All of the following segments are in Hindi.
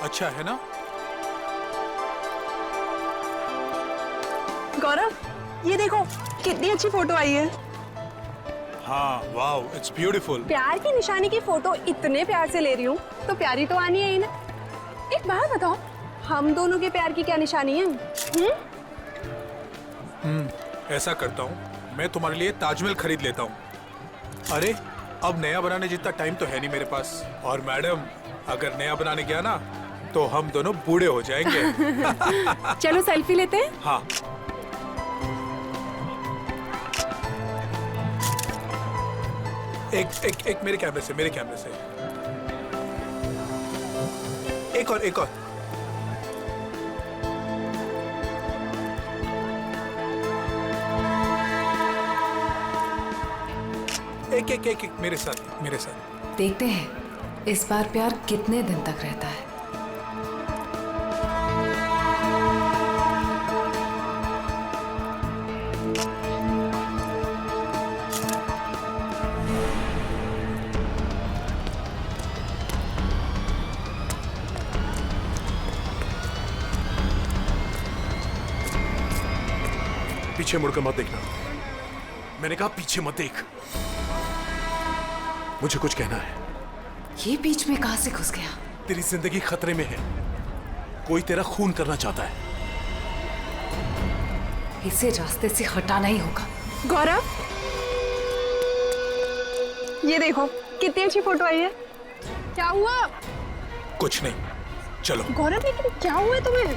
अच्छा है ना? गौरव, ये देखो कितनी अच्छी फोटो आई है। हाँ, वाओ, इट्स ब्यूटीफुल। प्यार की निशानी की फोटो इतने प्यार से ले रही हूँ तो प्यारी तो आनी है ही ना। एक बात बताओ, हम दोनों के प्यार की क्या निशानी है? ऐसा करता हूँ, मैं तुम्हारे लिए ताजमहल खरीद लेता हूँ। अरे, अब नया बनाने जितना टाइम तो है नहीं मेरे पास। और मैडम, अगर नया बनाने गया ना तो हम दोनों बूढ़े हो जाएंगे। चलो सेल्फी लेते हैं। हाँ। एक मेरे कैमरे से, एक और एक मेरे साथ। देखते हैं इस बार प्यार कितने दिन तक रहता है। पीछे मुड़कर मत देखना। मैंने कहा पीछे मत देख। मुझे कुछ कहना है। ये बीच में कहां से घुस गया? तेरी जिंदगी खतरे में है। कोई तेरा खून करना चाहता है। इसे रास्ते से हटाना ही होगा। गौरव, ये देखो कितनी अच्छी फोटो आई है। क्या हुआ? कुछ नहीं, चलो। गौरव, लेकिन क्या हुआ है तुम्हें?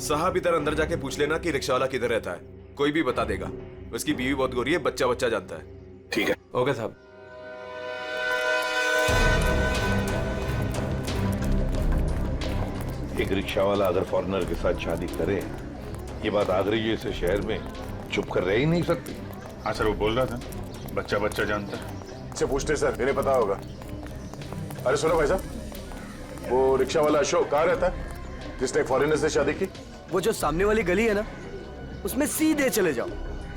साहब, इधर अंदर जाके पूछ लेना कि रिक्शा वाला किधर रहता है। कोई भी बता देगा। उसकी बीवी बहुत गोरी है, बच्चा जानता है। ठीक है। ओके साहब। एक रिक्शा वाला अगर फॉरेनर के साथ शादी करे, ये बात आगरे जैसे शहर में चुप कर रह ही नहीं सकती। हाँ सर, वो बोल रहा था बच्चा जानता है। इससे पूछते सर, इन्हें पता होगा। अरे सुनो भाई साहब, वो रिक्शा वाला अशोक कहाँ रहता है जिसने फॉरेनर से शादी की? वो जो सामने वाली गली है ना, उसमें सीधे चले जाओ।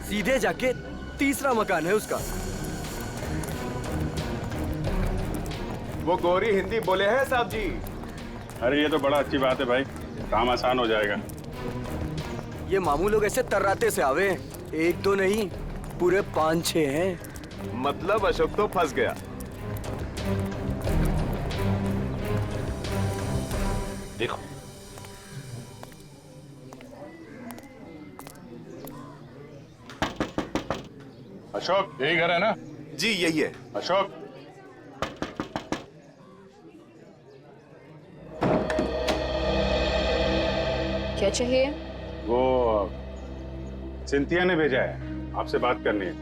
सीधे जाके तीसरा मकान है उसका। वो गोरी हिंदी बोले हैं साहब जी। अरे ये तो बड़ा अच्छी बात है भाई, काम आसान हो जाएगा। ये मामू लोग ऐसे तर्राते से आवे हैं। एक दो नहीं, पूरे 5-6 हैं। मतलब अशोक तो फंस गया। देखो, अशोक, यही घर है ना? जी यही है। अशोक, क्या चाहिए? वो सिंथिया ने भेजा है, आपसे बात करनी है।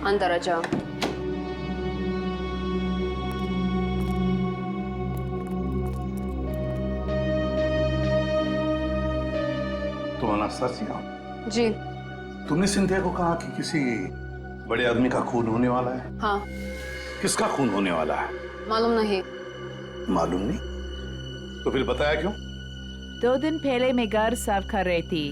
अंदर आ जाओ। तुम अनास्तासिया? जी। तुमने सिंथिया को कहा कि किसी बड़े आदमी का खून होने वाला है? हाँ। किसका खून होने वाला है? मालूम नहीं। मालूम नहीं? तो फिर बताया क्यों? 2 दिन पहले मैं घर साफ कर रही थी।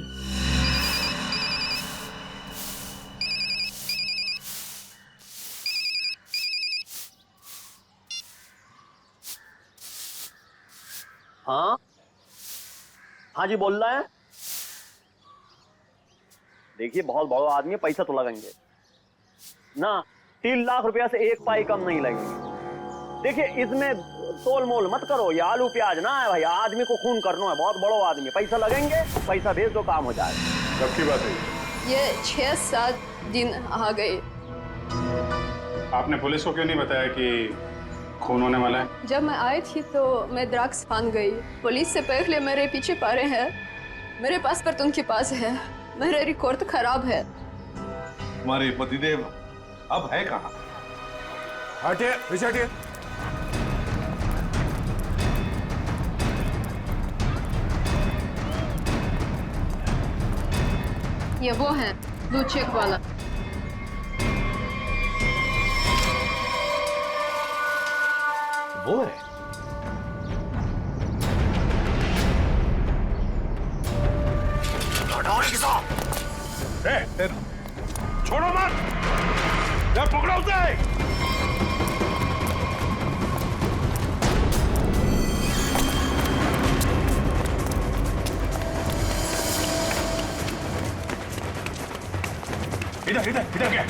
हाँ जी, बोल रहा है। देखिए, बहुत बड़ा आदमी है, पैसा तो लगेंगे ना। 3 लाख रुपया से 1 पाई कम नहीं लगेंगे। देखिए, इसमें तोल मोल मत करो। ये आलू प्याज ना है भाई, आदमी को खून करना है। बहुत बड़ा आदमी, पैसा लगेंगे, पैसा भेज दो, काम हो जाएगा। कब की बात है? ये 6-7 दिन आ गए। आपने पुलिस को क्यों नहीं बताया कि खून होने वाला है? जब मैं आई थी तो मैं ड्रग्स फान गई। पुलिस से पहले मेरे पीछे पड़े हैं। मेरे पासपोर्ट उनके पास है। मेरा रिकॉर्ड तो खराब है। तुम्हारे पतिदेव अब है कहाँ? हटिए, पीछे हटिए। ये वो है ब्लू चेक वाला। वो है। छोड़ो मत, मैं पकड़ो उसे। इधर इधर इधर क्या?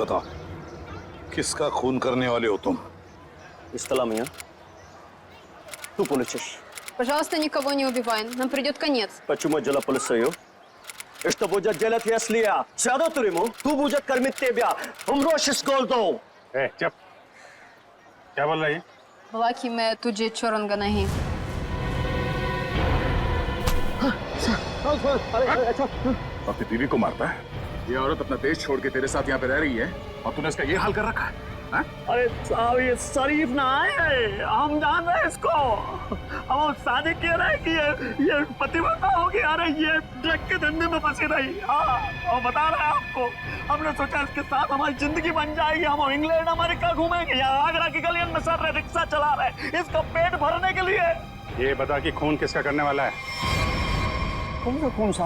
बताओ, किसका खून करने वाले हो तुम? Исталамия. Tu полицейский. Пожалуйста, никого не убивай. Нам придет конец. Почему дело полицею? И что будет делать, если я сяду в тюрьму? Кто будет кормить тебя? Умрешь с голоду. चुप। क्या बोल रहा है ये? बोला कि मैं तुझे छोड़ूंगा नहीं। अपनी बीवी को मारता है? ये औरत अपना देश छोड़ के तेरे साथ यहाँ पे रह रही है और तूने इसका ये हाल कर रखा है? हाँ? अरे साहब, ये शरीफ ना है, हम जान रहे हैं इसको। हम शादी कह रहे हैं कि ये पतिव्रता होगी। अरे ये ड्रग के धंधे में फंसी रही। हाँ, और बता रहे हैं आपको, हमने सोचा इसके साथ हमारी जिंदगी बन जाएगी। हम इंग्लैंड अमेरिका घूमेंगे, यहाँ आगरा की गलियन में सर रहे, रिक्शा चला रहे, इसका पेट भरने के लिए। ये बता कि खून किसका करने वाला है? कौन सा?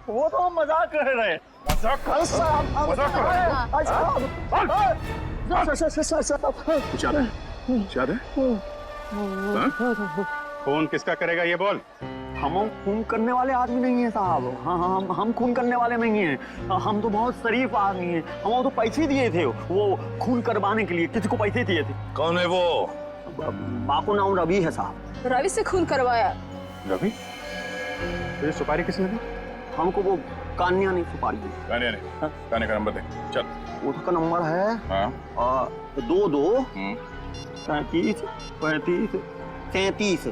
वो तो हम मजाक कर रहे हैं। मजाक कर कुछ याद है? याद है? खून किसका करेगा ये बोल। हम खून करने वाले आदमी नहीं है साहब। हाँ, हम खून करने वाले नहीं हैं। हम तो बहुत शरीफ आदमी हैं। हम तो पैसे दिए थे वो खून करवाने के लिए। किसी को पैसे दिए थे। कौन है वो? बापू नाम रवि है साहब। रवि से खून करवाया। रवि? तुझे सुपारी किसने दी? हमको वो कान्या ने सुपारी दी। कान्या ने? कान्या का नंबर दे। चल। उसका नंबर है हाँ। 22 35 35 33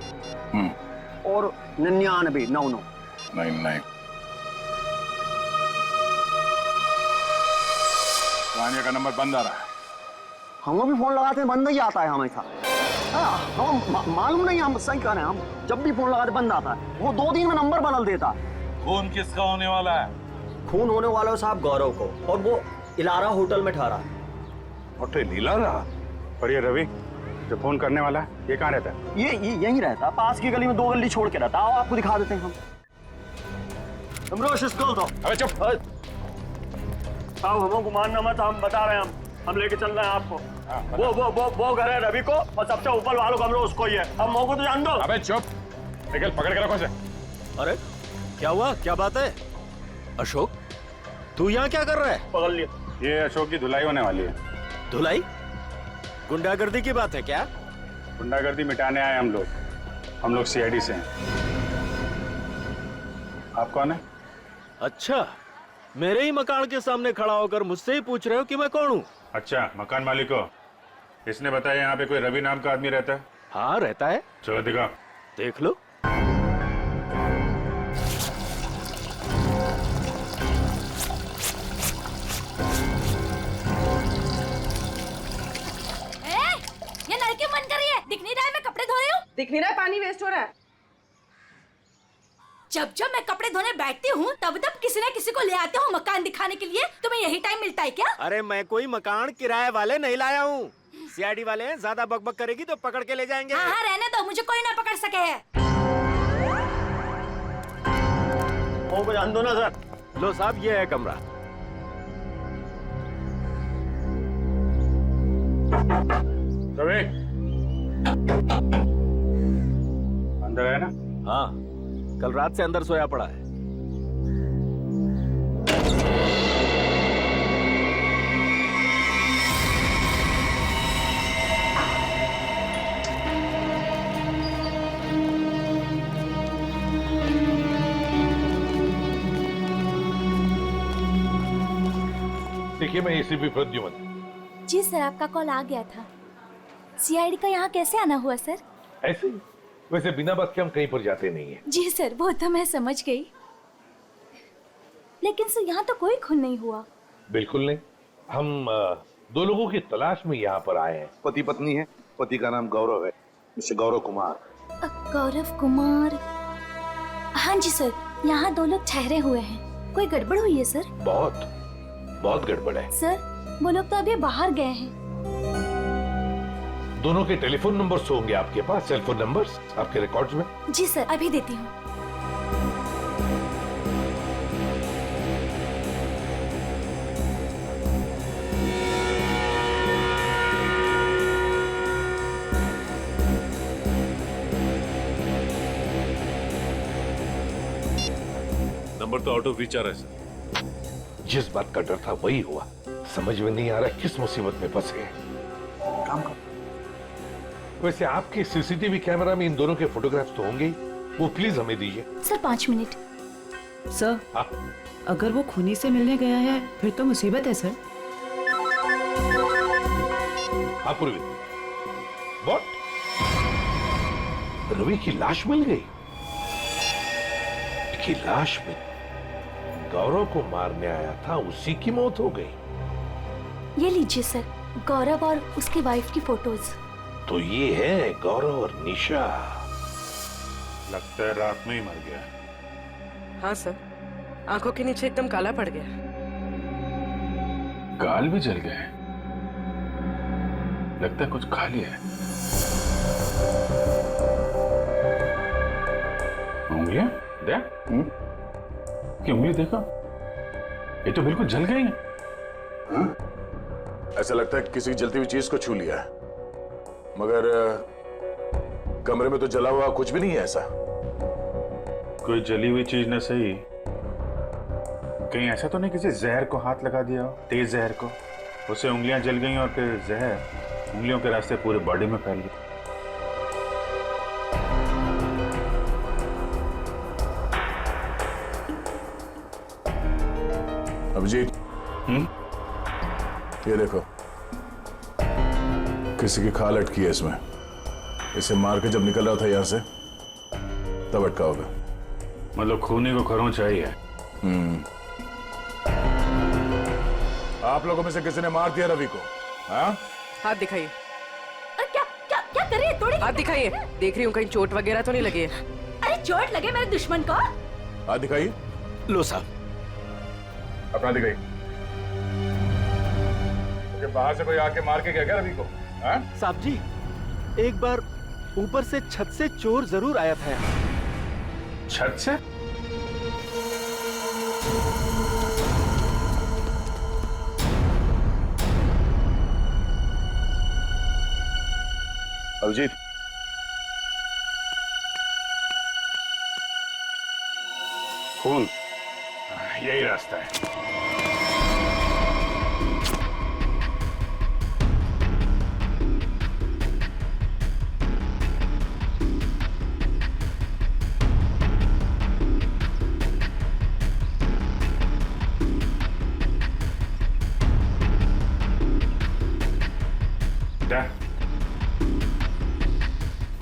और 99 99। नहीं। कान्या का नंबर बंद आ रहा है। हम भी फोन लगाते हैं, बंद ही आता है हमेशा। हाँ, हम मालूम नहीं, हम सही कह रहे हैं। हम जब भी फोन लगाते बंद आता है। वो 2 दिन में नंबर बदल देता है। खून किसका होने वाला है? खून होने वाला है साहब गौरव को, और वो इलारा होटल में ठहरा है। होटल इलारा? और ये रवि जो फोन करने वाला है, ये कहाँ रहता है? ये यहीं रहता, पास की गली में 2 गली छोड़ के रहता। आओ आपको दिखा देते हैं हम। रोश स्कूल तो। अबे चुप। साहब हमको मानना मत, हम बता रहे हैं। हम लेके चल रहे हैं आपको। वो घर है रवि को, और सबसे ऊपर वालों का उसको ही है। अब मौको तो जान दो। अबे चुप। निकल, पकड़ के रखो इसे। अरे क्या हुआ? क्या बात है? अशोक, तू यहाँ क्या कर रहा है? पकड़ लिया। ये अशोक की धुलाई होने वाली है। धुलाई? गुंडागर्दी की बात है क्या? गुंडागर्दी मिटाने आए हम लोग। हम लोग CID से हैं। आप कौन है? अच्छा, मेरे ही मकान के सामने खड़ा होकर मुझसे ही पूछ रहे हो कि मैं कौन हूँ? अच्छा, मकान मालिक हो। इसने बताया यहाँ पे कोई रवि नाम का आदमी रहता है? हाँ, रहता है। चलो दिखाओ। देख लो। ये नल क्यों बंद कर रही है? दिख नहीं रहा है मैं कपड़े धो रही हूँ? दिख नहीं रहा है पानी वेस्ट हो रहा है। जब जब मैं कपड़े धोने बैठती हूँ तब तब किसी न किसी को ले आते हो मकान दिखाने के लिए। तुम्हें यही टाइम मिलता है क्या? अरे मैं कोई मकान किराए वाले नहीं लाया हूँ। सीआईडी वाले हैं, ज्यादा बकबक करेगी तो पकड़ के ले जाएंगे। हाँ रहने दो, मुझे कोई ना पकड़ सके है। वो को जान दो ना सर। लो साहब, ये है कमरा। रवि, अंदर है ना? हाँ, कल रात से अंदर सोया पड़ा है। देखिए, मैं एसीपी प्रद्युमन। जी सर, आपका कॉल आ गया था। सीआईडी का यहाँ कैसे आना हुआ सर? ऐसे ही, वैसे बिना बात के हम कहीं पर जाते नहीं है। जी सर, वो तो मैं समझ गई, लेकिन सर यहाँ तो कोई खून नहीं हुआ। बिल्कुल नहीं। हम दो लोगों की तलाश में यहाँ पर आए हैं। पति पत्नी है। पति का नाम गौरव है, मिस्टर गौरव कुमार। गौरव कुमार? हाँ जी सर, यहाँ दो लोग ठहरे हुए हैं। कोई गड़बड़ हुई है सर? बहुत बहुत गड़बड़ है सर, वो लोग तो अभी बाहर गए हैं। दोनों के टेलीफोन नंबर्स होंगे आपके पास, सेलफोन नंबर्स आपके रिकॉर्ड्स में? जी सर, अभी देती हूँ। नंबर तो आउट ऑफ रीच आ रहा है सर। जिस बात का डर था वही हुआ। समझ में नहीं आ रहा किस मुसीबत में फंसे हैं। काम कर। वैसे आपके सीसीटीवी कैमरा में इन दोनों के फोटोग्राफ्स तो होंगे ही, वो प्लीज हमें दीजिए। Sir 5 minute. सर, हाँ? अगर वो खूनी से मिलने गया है फिर तो मुसीबत है सर। हाँ पूर्वी, व्हाट? रवि की लाश मिल गई? की लाश में गौरव को मारने आया था, उसी की मौत हो गई। ये लीजिए सर, गौरव और उसकी वाइफ की फोटोज। तो ये है गौरव और निशा। लगता है रात में ही मर गया। हाँ सर, आंखों के नीचे एकदम काला पड़ गया। गाल भी जल गए। लगता है कुछ खा लिया है। उंगलियां देख। कि उंगली देखो, ये तो बिल्कुल जल गई है। ऐसा लगता है किसी जलती हुई चीज को छू लिया है, मगर कमरे में तो जला हुआ कुछ भी नहीं है। ऐसा कोई जली हुई चीज न सही, कहीं ऐसा तो नहीं किसी जहर को हाथ लगा दिया हो, तेज जहर को, उससे उंगलियां जल गई और फिर जहर उंगलियों के रास्ते पूरे बॉडी में फैल गई। अभिजीत, ये देखो, किसी की खाल अटकी है इसमें। इसे मार के जब निकल रहा था यहां से तब अटका होगा। मतलब खूनी को खरोंच चाहिए। आप लोगों में से किसी ने मार दिया रवि को? हाँ? हाथ दिखाइए। अरे क्या क्या क्या कर रही है? थोड़ी हाथ दिखाइए, देख रही हूँ कहीं चोट वगैरह तो नहीं लगी है। अरे चोट लगे मेरे दुश्मन को? हाथ दिखाइए। लो साहब। अपना दिखाइए। बाहर से कोई आके मार के गया क्या रवि को? हाँ? साहब जी, एक बार ऊपर से छत से चोर जरूर आया था। छत से? अभिजीत, खून, यही रास्ता है।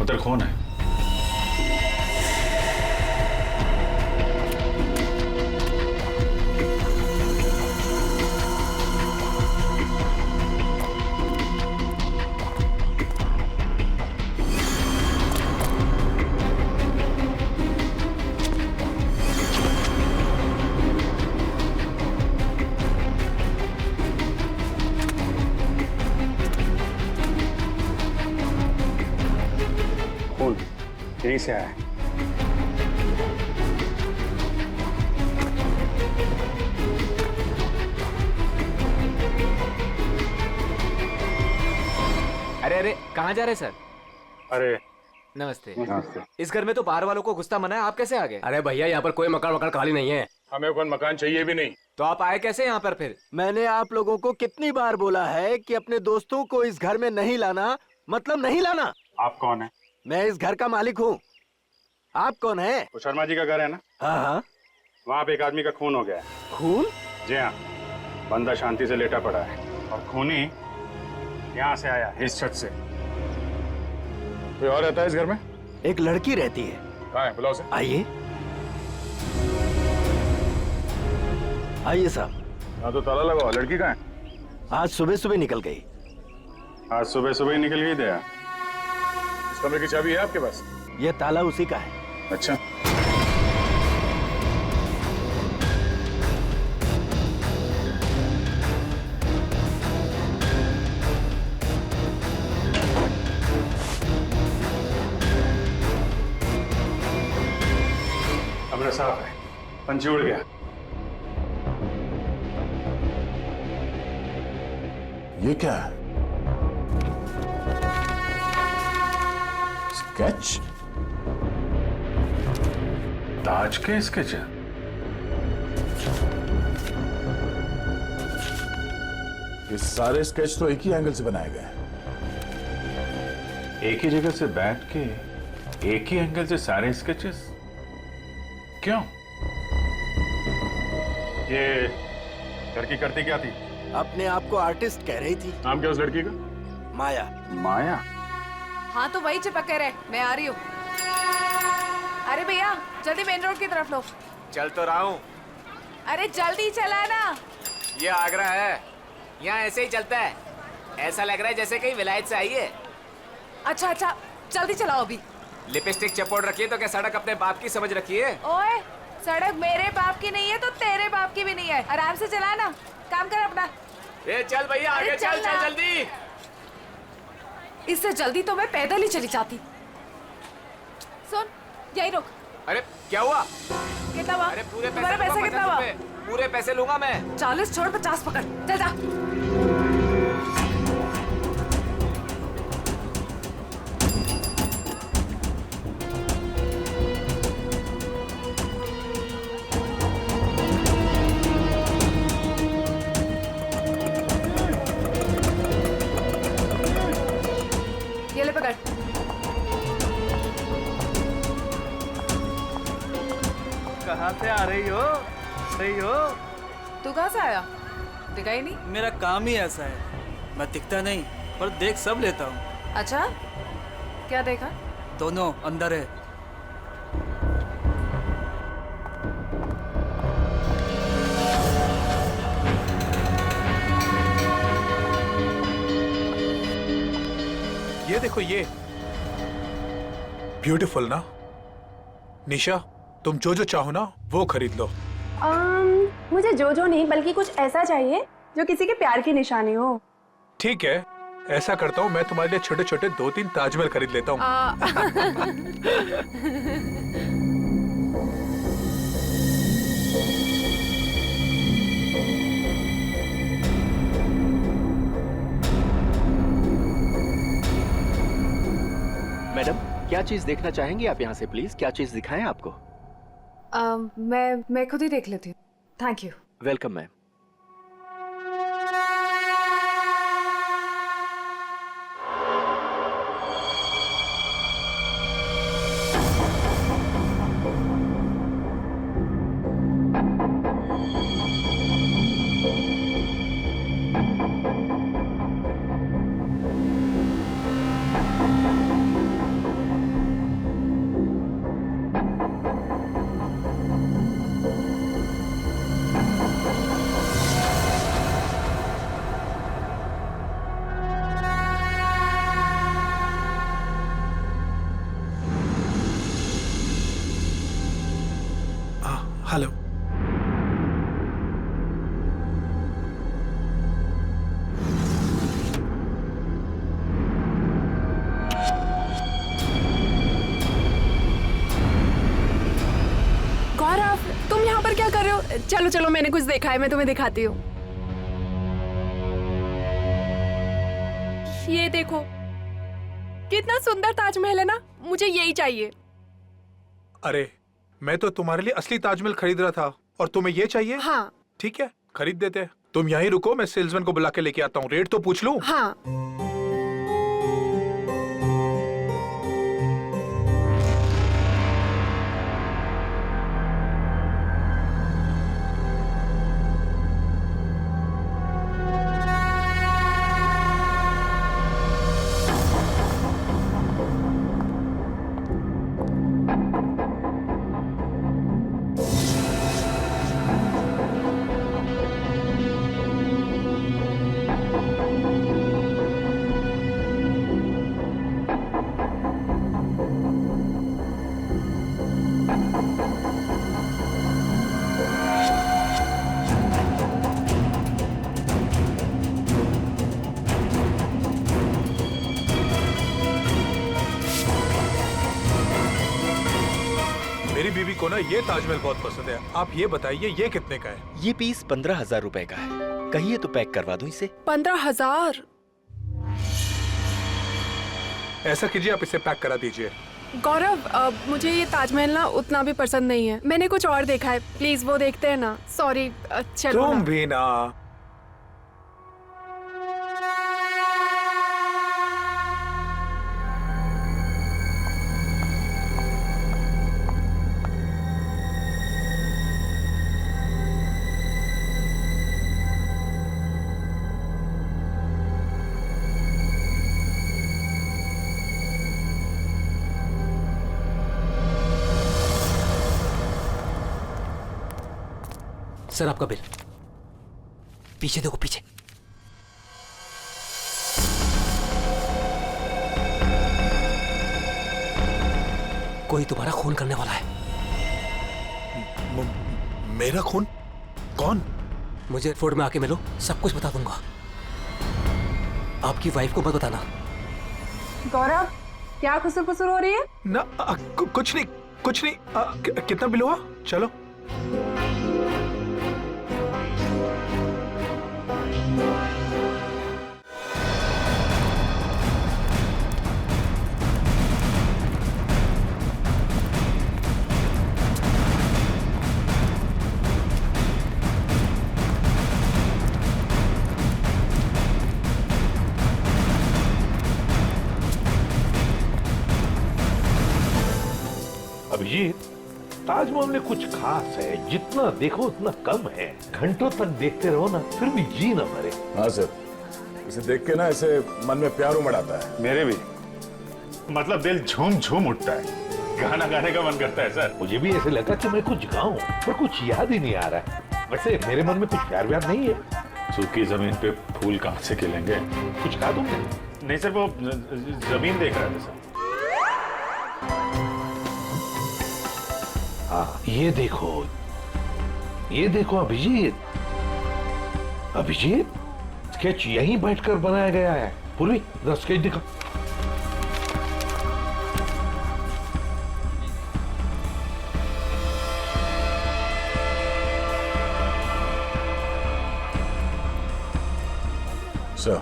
उधर कौन है? कौन? यहीं से आया है। अरे अरे कहाँ जा रहे सर? अरे नमस्ते। नमस्ते। इस घर में तो बाहर वालों को घुसता मना है, आप कैसे आ गए? अरे भैया यहाँ पर कोई मकान खाली नहीं है। हमें कोई मकान चाहिए भी नहीं। तो आप आए कैसे यहाँ पर फिर? मैंने आप लोगों को कितनी बार बोला है कि अपने दोस्तों को इस घर में नहीं लाना, मतलब नहीं लाना। आप कौन है? मैं इस घर का मालिक हूँ। आप कौन है? वो शर्मा जी का घर है ना? हाँ हाँ। वहाँ पे एक आदमी का खून हो गया है। खून? जी हाँ, बंदा शांति से लेटा पड़ा है और खूनी यहाँ से आया, इस छत से। कोई और रहता है इस घर में? एक लड़की रहती है। कहाँ है? बुलाओ उसे। आइए आइए साहब। हाँ तो ताला लगाओ। लड़की कहाँ है? आज सुबह सुबह निकल गई। आज सुबह सुबह ही निकल गई दया। इस कमरे की चाबी है आपके पास? ये ताला उसी का है। अच्छा। कमरा साफ है, पंछी उड़ गया। ये क्या है? स्केच? ताज के स्केच है? ये सारे स्केच तो एक ही एंगल से बनाए गए हैं। एक ही जगह से बैठ के एक ही एंगल से सारे स्केचेस? क्यों? ये लड़की करती क्या थी? अपने आप को आर्टिस्ट कह रही थी। नाम क्या उस लड़की का? माया। माया? हाँ तो वही चिपके रहे, मैं आ रही हूँ। अरे भैया जल्दी मेन रोड की तरफ लो। चल तो रहा हूँ। अरे जल्दी चलाना। ये आगरा है, यहाँ ऐसे ही चलता है। ऐसा लग रहा है जैसे कहीं विलायत से आई है। अच्छा अच्छा जल्दी चलाओ अभी। लिपस्टिक चपोड़ रखी है तो क्या सड़क अपने बाप की समझ रखी है? ओए सड़क मेरे बाप की नहीं है तो तेरे बाप की भी नहीं है। आराम से चलाना, काम कर अपना। ए चल भैया आगे चल चल जल्दी। इससे जल्दी तो मैं पैदल ही चली जाती। सुन यही रुक। अरे क्या हुआ? कितना हुआ? अरे पूरे तुम्हारे पैसे कितना हुआ? पूरे पैसे लूंगा मैं। 40 छोड़ 50 पकड़, चल जा। ये ले पकड़। कहाँ से आ रही हो? तू कहाँ से आया? दिखा ही नहीं। मेरा काम ही ऐसा है, मैं दिखता नहीं पर देख सब लेता हूँ। अच्छा क्या देखा? दोनों अंदर है। ये देखो ये ब्यूटीफुल ना। निशा तुम जो जो चाहो ना वो खरीद लो। मुझे जो नहीं बल्कि कुछ ऐसा चाहिए जो किसी के प्यार की निशानी हो। ठीक है ऐसा करता हूँ, मैं तुम्हारे लिए छोटे छोटे 2-3 ताजमहल खरीद लेता हूँ। मैडम क्या चीज देखना चाहेंगी आप यहाँ से? प्लीज क्या चीज दिखाएं आपको? मैं खुद ही देख लेती हूँ। Thank you. Welcome ma'am. Hello. Gaurav, तुम यहाँ पर क्या कर रहे हो? चलो चलो, मैंने कुछ देखा है, मैं तुम्हें दिखाती हूँ। ये देखो, कितना सुंदर ताजमहल है ना, मुझे यही चाहिए। अरे मैं तो तुम्हारे लिए असली ताजमहल खरीद रहा था और तुम्हें ये चाहिए? हाँ। ठीक है, खरीद देते हैं। तुम यहीं रुको, मैं सेल्समैन को बुला के लेके आता हूँ। रेट तो पूछ लूं? हाँ। मेरी बीवी को ना ये ताजमहल बहुत पसंद है। आप ये बताइए ये कितने का है? ये पीस 15,000 रुपए का है। कहिए तो पैक करवा दूं इसे। 15,000? ऐसा कीजिए, आप इसे पैक करा दीजिए। गौरव, मुझे ये ताजमहल ना उतना भी पसंद नहीं है। मैंने कुछ और देखा है, प्लीज वो देखते हैं ना। सॉरी, चलो तुम ना। भी ना। सर आपका बिल। पीछे देखो, पीछे। कोई तुम्हारा खून करने वाला है। मेरा खून? कौन? मुझे फोर्ट में आके मिलो, सब कुछ बता दूंगा। आपकी वाइफ को मत बताना। गौरव, क्या खुसुर फुसुर हो रही है? ना कुछ नहीं, कुछ नहीं। कितना बिल हुआ? चलो। अभिजीत, ताजमहल में कुछ खास है। जितना देखो उतना कम है। घंटों तक देखते रहो ना, फिर भी जी ना भरे। हाँ सर, इसे देख के ना ऐसे मन में प्यार उमड़ आता है। मेरे भी, मतलब दिल झूम झूम उठता है। गाना गाने का मन करता है सर। मुझे भी ऐसे लगा कि मैं कुछ गाऊं, पर कुछ याद ही नहीं आ रहा है। वैसे मेरे मन में कुछ प्यार व्यार नहीं है। सूखी जमीन पे फूल कहाँ से खिलेंगे? कुछ गा दूंगा। नहीं सर, वो जमीन देख रहा था सर। हाँ, ये देखो अभिजीत। अभिजीत, स्केच यहीं बैठकर बनाया गया है। पूर्वी, जरा स्केच दिखा। सर,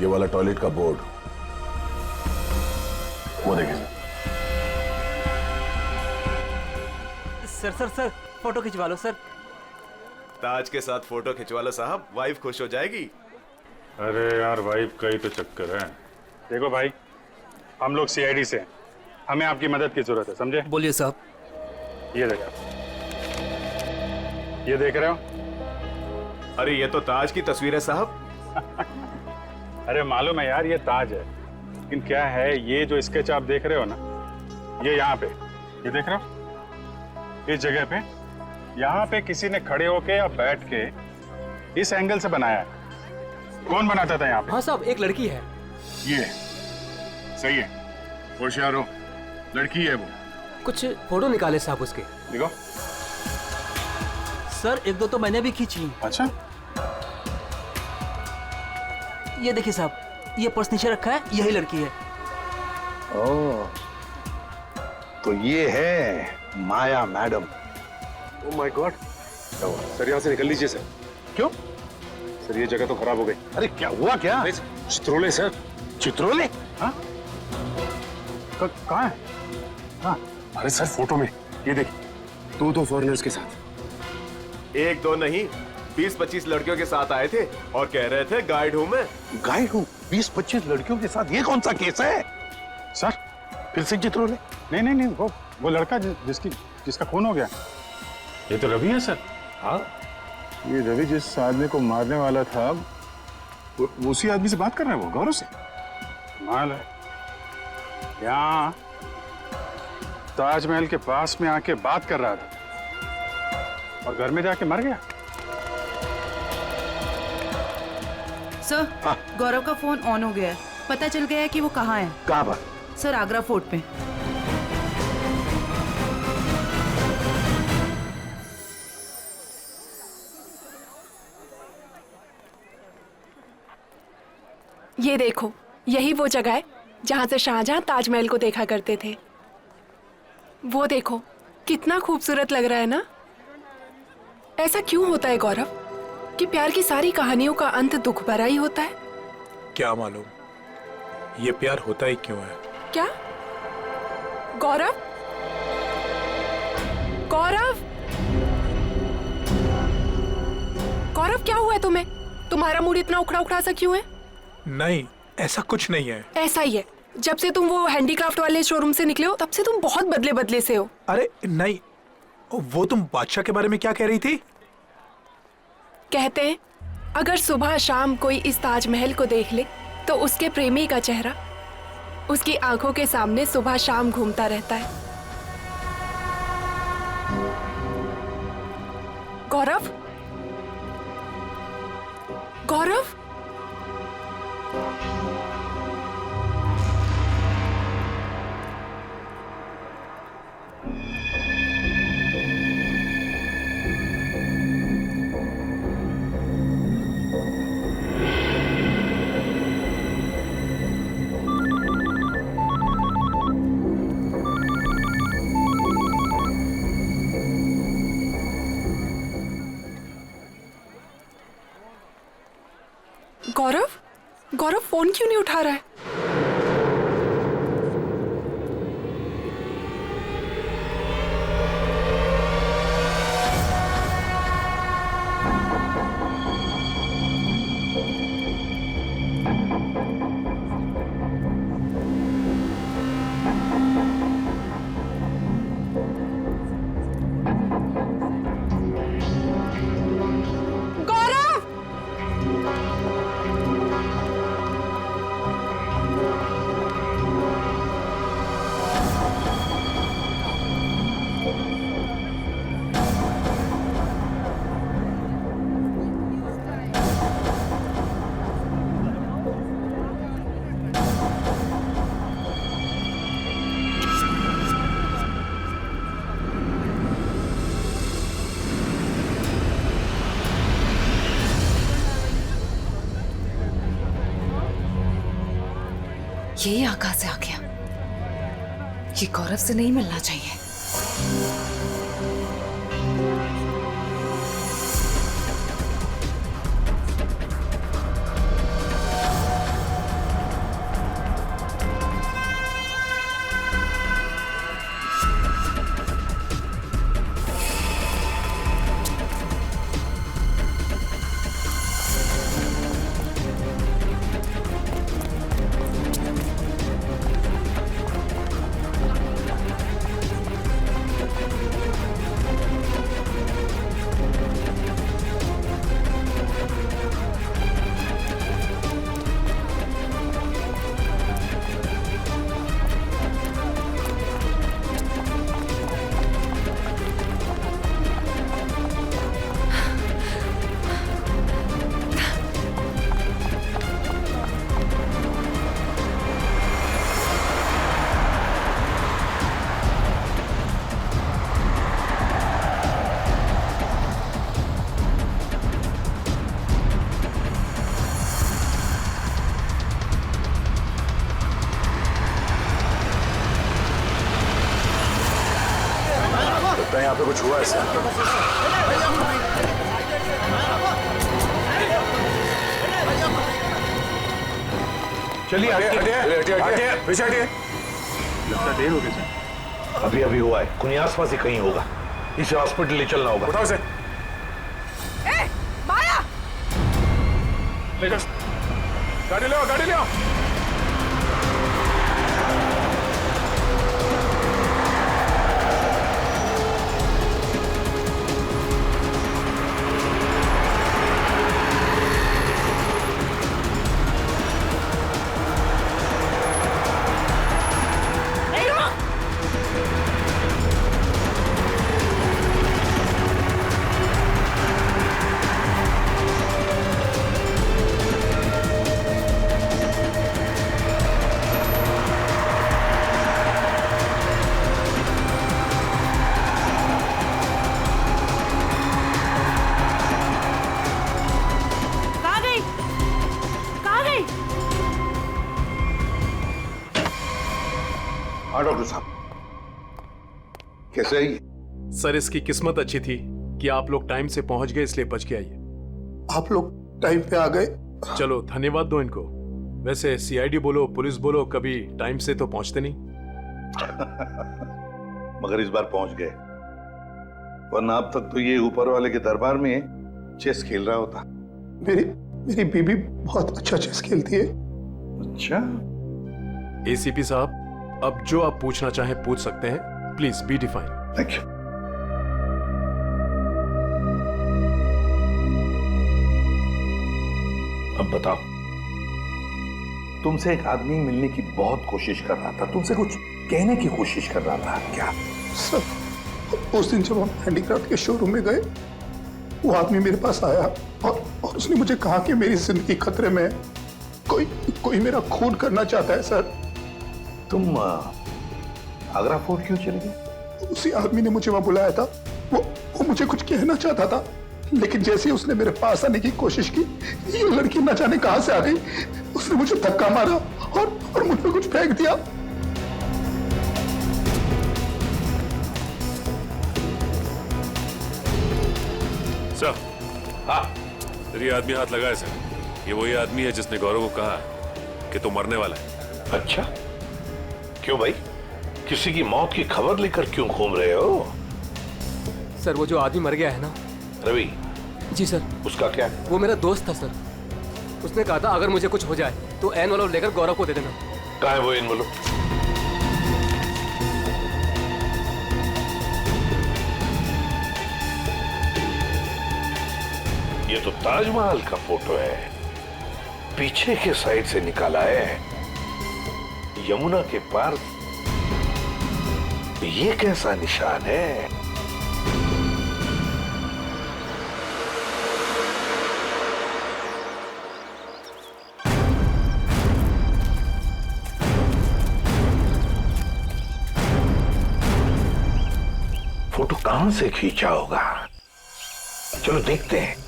ये वाला टॉयलेट का बोर्ड, वो देखिए सर। सर फोटो खिंचवा लो सर। ताज के साथ फोटो खिंचवा लो साहब, वाइफ खुश हो जाएगी। अरे यार, वाइफ का ही तो चक्कर है। देखो भाई, हम लोग सीआईडी से हैं, हमें आपकी मदद की जरूरत है, समझे? बोलिए साहब। ये देखो, ये देख रहे हो? अरे ये तो ताज की तस्वीर है साहब। अरे मालूम है यार, ये ताज है, लेकिन क्या है, ये जो स्केच आप देख रहे हो ना, ये यहाँ पे, ये देख रहे हो, इस जगह पे, यहाँ पे किसी ने खड़े होके या बैठ के इस एंगल से बनाया है। कौन बनाता था यहाँ पे? हाँ साहब, एक लड़की है। ये सही है, होशियार हो, लड़की है वो। कुछ फोटो निकाले साहब उसके। देखो, सर एक दो तो मैंने भी खींची। अच्छा, ये देखिए साहब, ये पर्स नीचे रखा है, यही लड़की है। ओह, तो ये है Maya madam. Oh my God. Sir यहाँ से निकल लीजिए सर। क्यों सर ये जगह तो खराब हो गई। अरे क्या हुआ क्या? चित्रोले सर। चित्रोले? हाँ? कहाँ है? हाँ? अरे सर फोटो में ये देखिए, दो फॉरेनर्स के साथ। एक दो नहीं, 20-25 लड़कियों के साथ आए थे और कह रहे थे गाइड हूं मैं। गाइड हूँ? 20-25 लड़कियों के साथ? ये कौन सा केस है सर? फिर से चित्रोले? नहीं, वो लड़का जिसका खून हो गया। ये तो रवि है सर। हाँ, ये रवि जिस आदमी को मारने वाला था, वो उसी आदमी से बात कर रहे हैं, वो गौरव से। माल है यहाँ ताजमहल के पास में आके बात कर रहा था और घर में जाके मर गया। सर, गौरव का फोन ऑन हो गया है। पता चल गया है कि वो कहाँ है। कहाँ पर? सर, आगरा फोर्ट पे। ये देखो, यही वो जगह है जहाँ से शाहजहां ताजमहल को देखा करते थे। वो देखो, कितना खूबसूरत लग रहा है ना। ऐसा क्यों होता है गौरव कि प्यार की सारी कहानियों का अंत दुख भरा ही होता है? क्या मालूम ये प्यार होता ही क्यों है। क्या? गौरव, गौरव, गौरव, क्या हुआ है तुम्हें? तुम्हारा मूड इतना उखड़ा उखड़ा सा क्यों है? नहीं, ऐसा कुछ नहीं है। ऐसा ही है। जब से तुम वो हैंडीक्राफ्ट वाले शोरूम से निकले हो, तब से तुम बहुत बदले बदले से हो। अरे नहीं, वो तुम बादशाह के बारे में क्या कह रही थी? कहते हैं अगर सुबह शाम कोई इस ताजमहल को देख ले तो उसके प्रेमी का चेहरा उसकी आंखों के सामने सुबह शाम घूमता रहता है। गौरव, गौरव, गौरव, गौरव फोन क्यों नहीं उठा रहा है? ये यहाँ कहाँ से आ गया? ये गौरव से नहीं मिलना चाहिए। यहाँ पे कुछ हुआ है सर? चलिए हटिए, पीछे हटिए। लगता देर हो गई सर। अभी अभी हुआ है, कोई आसपास ही कहीं होगा। इसे हॉस्पिटल ले चलना होगा। उठाओ इसे। ए, माया! गाड़ी ले आओ, गाड़ी ले आओ। हाँ डॉक्टर साहब, कैसे ही? सर इसकी किस्मत अच्छी थी कि आप लोग टाइम से पहुंच गए, इसलिए बच के आइए। आप लोग टाइम पे आ गए। चलो धन्यवाद दो इनको। वैसे सीआईडी बोलो पुलिस बोलो, कभी टाइम से तो पहुंचते नहीं। मगर इस बार पहुंच गए, वरना अब तक तो ये ऊपर वाले के दरबार में चेस खेल रहा होता। मेरी बीबी बहुत अच्छा चेस खेलती है। अच्छा। एसीपी साहब, अब जो आप पूछना चाहें पूछ सकते हैं। Please be define. Thank you. अब बताओ, तुमसे एक आदमी मिलने की बहुत कोशिश कर रहा था, तुमसे कुछ कहने की कोशिश कर रहा था क्या? सर, उस दिन जब हम हैंडीक्राफ्ट के शोरूम में गए, वो आदमी मेरे पास आया और उसने मुझे कहा कि मेरी जिंदगी खतरे में है, कोई मेरा खून करना चाहता है। सर, तुम आगरा फोर्ट क्यों चले गए? उसी आदमी ने मुझे वहां बुलाया था। वो मुझे कुछ कहना चाहता था, लेकिन जैसे ही उसने मेरे पास आने की कोशिश की, ये लड़की न जाने कहां से आ गई। उसने मुझे धक्का मारा और मुझ पे कुछ फेंक दिया। सर, हाँ, ये आदमी हाथ लगाए सर। ये वही आदमी है जिसने गौरव को कहा कि तू मरने वाला है। अच्छा, क्यों भाई? किसी की मौत की खबर लेकर क्यों घूम रहे हो? सर, वो जो आदमी मर गया है ना, रवि। जी सर। उसका क्या? वो मेरा दोस्त था सर। उसने कहा था अगर मुझे कुछ हो जाए तो एनवलप लेकर गौरव को दे देना। कहाँ है वो एनवलप? ये तो ताजमहल का फोटो है, पीछे के साइड से निकाला है, यमुना के पार। ये कैसा निशान है? फोटो कहां से खींचा होगा? चलो देखते हैं।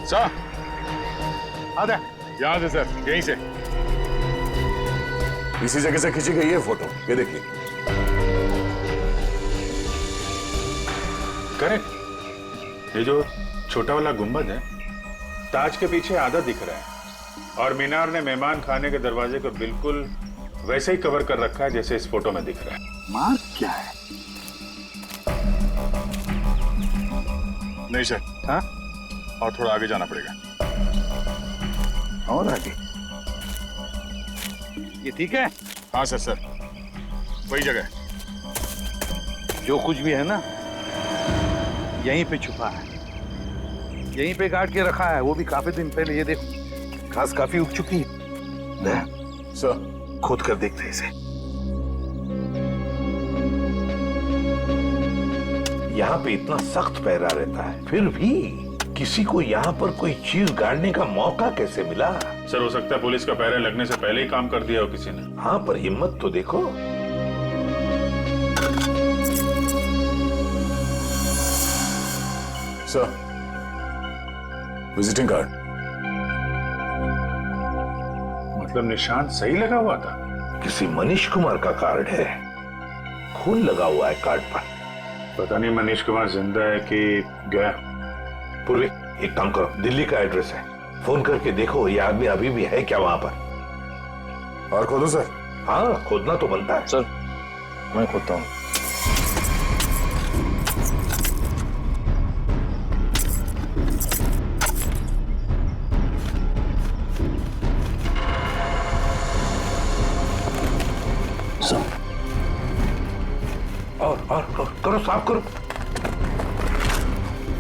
सर, आधा यहाँ से सर, यहीं से। इसी जगह से खींची गई है फोटो, ये देखिए। करेक्ट। ये जो छोटा वाला गुंबद है, ताज के पीछे आधा दिख रहा है, और मीनार ने मेहमान खाने के दरवाजे को बिल्कुल वैसे ही कवर कर रखा है जैसे इस फोटो में दिख रहा है। मार्क क्या है? नहीं सर, हाँ, और थोड़ा आगे जाना पड़ेगा। और आगे? ये ठीक है? हाँ सर, सर वही जगह है। जो कुछ भी है ना, यहीं पे छुपा है, यहीं पे काट के रखा है, वो भी काफी दिन पहले। ये देखो, घास काफी उग चुकी है। सर, खोद कर देखते हैं इसे। यहाँ पे इतना सख्त पहरा रहता है, फिर भी किसी को यहाँ पर कोई चीज गाड़ने का मौका कैसे मिला? सर, हो सकता है पुलिस का पहरा लगने से पहले ही काम कर दिया हो किसी ने। हाँ, पर हिम्मत तो देखो। Sir, visiting card. मतलब निशान सही लगा हुआ था? किसी मनीष कुमार का कार्ड है, खून लगा हुआ है कार्ड पर। पता नहीं मनीष कुमार जिंदा है कि गया। पूर्वी, एक काम करो, दिल्ली का एड्रेस है, फोन करके देखो ये आदमी अभी भी है क्या वहां पर। और खोदो सर? हाँ, खोदना तो बनता है। सर, मैं खोदता हूँ। और करो, साफ करो।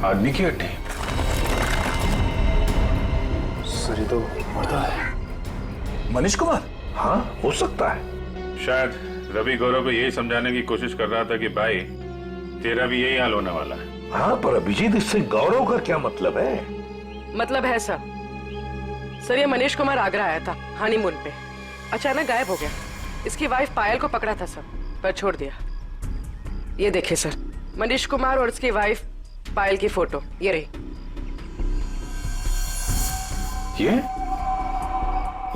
आदमी की हड्डी? सर, ये तो मर्दा है। मनीष कुमार? हाँ, हो सकता है। शायद रवि गौरव को यही समझाने की कोशिश कर रहा था कि भाई तेरा भी यही हाल होने वाला है। हाँ, पर अभिजीत, इससे गौरव का क्या मतलब है? मतलब है सर, ये मनीष कुमार आगरा आया था हनीमून पे, अचानक गायब हो गया। इसकी वाइफ पायल को पकड़ा था सर, पर छोड़ दिया। ये देखिए सर, मनीष कुमार और उसकी वाइफ पायल की फोटो ये रही।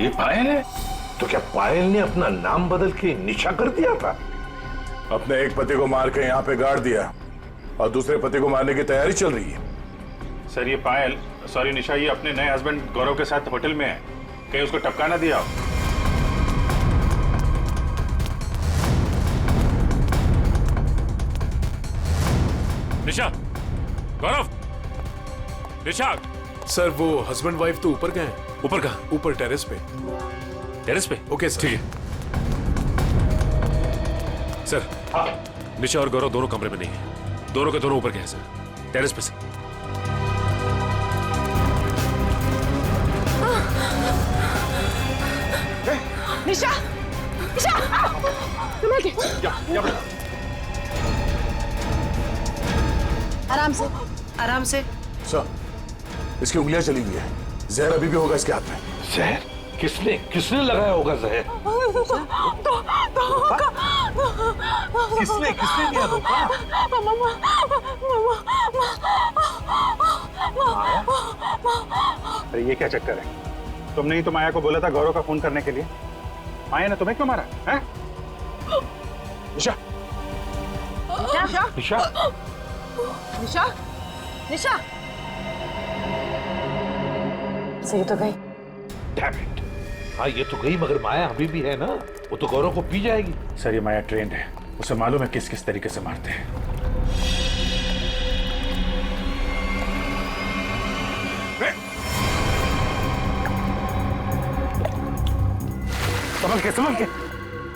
ये पायल है? तो क्या पायल ने अपना नाम बदल के निशा कर दिया था? अपने एक पति को मार के यहाँ पे गाड़ दिया और दूसरे पति को मारने की तैयारी चल रही है। सर, ये पायल, सॉरी निशा, ये अपने नए हस्बैंड गौरव के साथ होटल में है, कहीं उसको टपका ना दिया हो। निशा, गौरव, निशा। सर, वो हस्बैंड वाइफ तो ऊपर गए हैं। ऊपर कहाँ? ऊपर टेरेस पे। टेरेस पे? Okay sir. ठीक है। सर, निशा और गौरव दोनों कमरे में नहीं है, दोनों के दोनों ऊपर गए हैं सर, टेरेस पे से। निशा, निशा, संभाल के। आराम से, आराम से। सर, इसकी उंगलियां चली हुई है, जहर अभी भी होगा इसके हाथ में। जहर? किसने लगाया होगा जहर? किसने दिया धोखा? अरे ये क्या चक्कर है? तुमने ही तो माया को बोला था गौरव का फोन करने के लिए। माया ने तुम्हें क्यों मारा है? निशा, निशा, निशा, निशा, निशा। सही तो गई। Damn it! हाँ, ये तो गई, मगर माया अभी भी है ना, वो तो गौरव को पी जाएगी। सर, ये माया ट्रेंड है, उसे मालूम है किस किस तरीके से मारते हैं।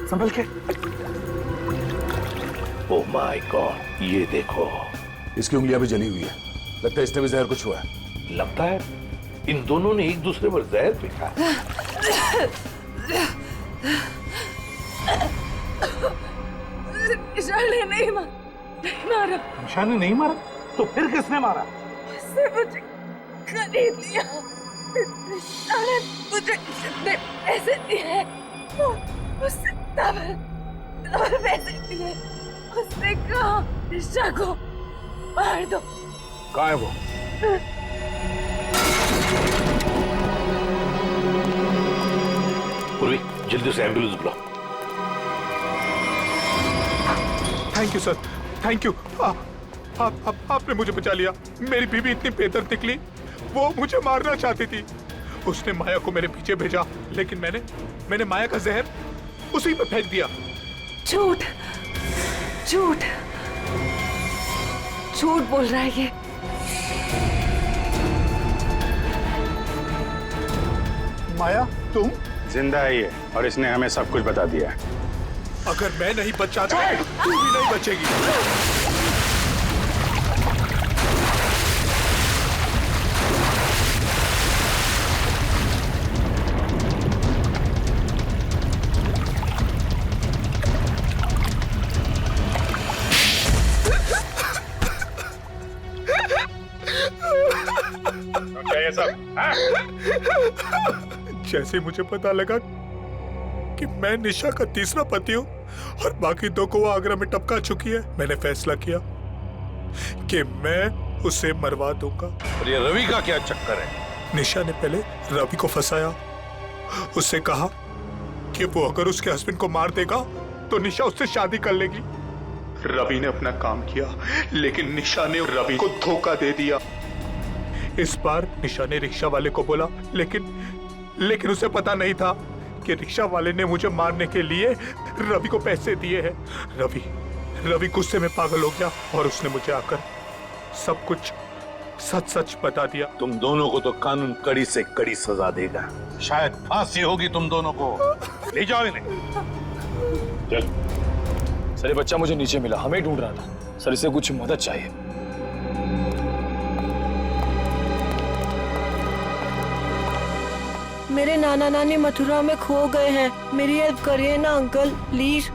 संभल के। ओह माय गॉड, ये देखो, इसकी उंगलियां भी जली हुई है, लगता है इसने भी जहर कुछ हुआ है। लगता है इन दोनों ने एक दूसरे पर जहर फेंका। निशा ने नहीं मारा। निशा ने नहीं मारा? तो फिर किसने मारा? उसने मुझे खरीद लिया। निशा ने मुझे कितने पैसे दिए? उसने डबल पैसे दिए। उसने कहा निशा को मार दो। कहाँ है वो? पूर्वी, जल्दी से एम्बुलेंस बुलाओ। Thank you sir, thank you. आपने मुझे बचा लिया। मेरी बीवी इतनी बेदर्द निकली, वो मुझे मारना चाहती थी। उसने माया को मेरे पीछे भेजा, लेकिन मैंने माया का जहर उसी पे फेंक दिया। झूठ झूठ झूठ बोल रहा है ये। माया, तुम? जिंदा है ये, और इसने हमें सब कुछ बता दिया है। अगर मैं नहीं बचा तो तू भी नहीं बचेगी। क्या ये सब? जैसे मुझे पता लगा कि मैं निशा का तीसरा पति हूँ और बाकी दो को वो आगरा में टपका चुकी है, मैंने फैसला किया कि मैं उसे मरवा दूंगा। और ये रवि का क्या चक्कर है? निशा ने पहले रवि को फंसाया, उससे कहा कि वो अगर उसके हस्बैंड को मार देगा तो निशा उससे शादी कर लेगी। रवि ने अपना काम किया, लेकिन निशा ने रवि को धोखा दे दिया। इस बार निशा ने रिक्शा वाले को बोला, लेकिन उसे पता नहीं था कि रिक्शा वाले ने मुझे मारने के लिए रवि को पैसे दिए हैं। रवि गुस्से में पागल हो गया और उसने मुझे आकर सब कुछ सच सच बता दिया। तुम दोनों को तो कानून कड़ी से कड़ी सजा देगा, शायद फांसी होगी तुम दोनों को। ले जाओ इन्हें। चल। सर ये बच्चा मुझे नीचे मिला, हमें ढूंढ रहा था सर, इसे कुछ मदद चाहिए। मेरे नाना नानी मथुरा में खो गए हैं, मेरी हेल्प करिए ना अंकल प्लीज।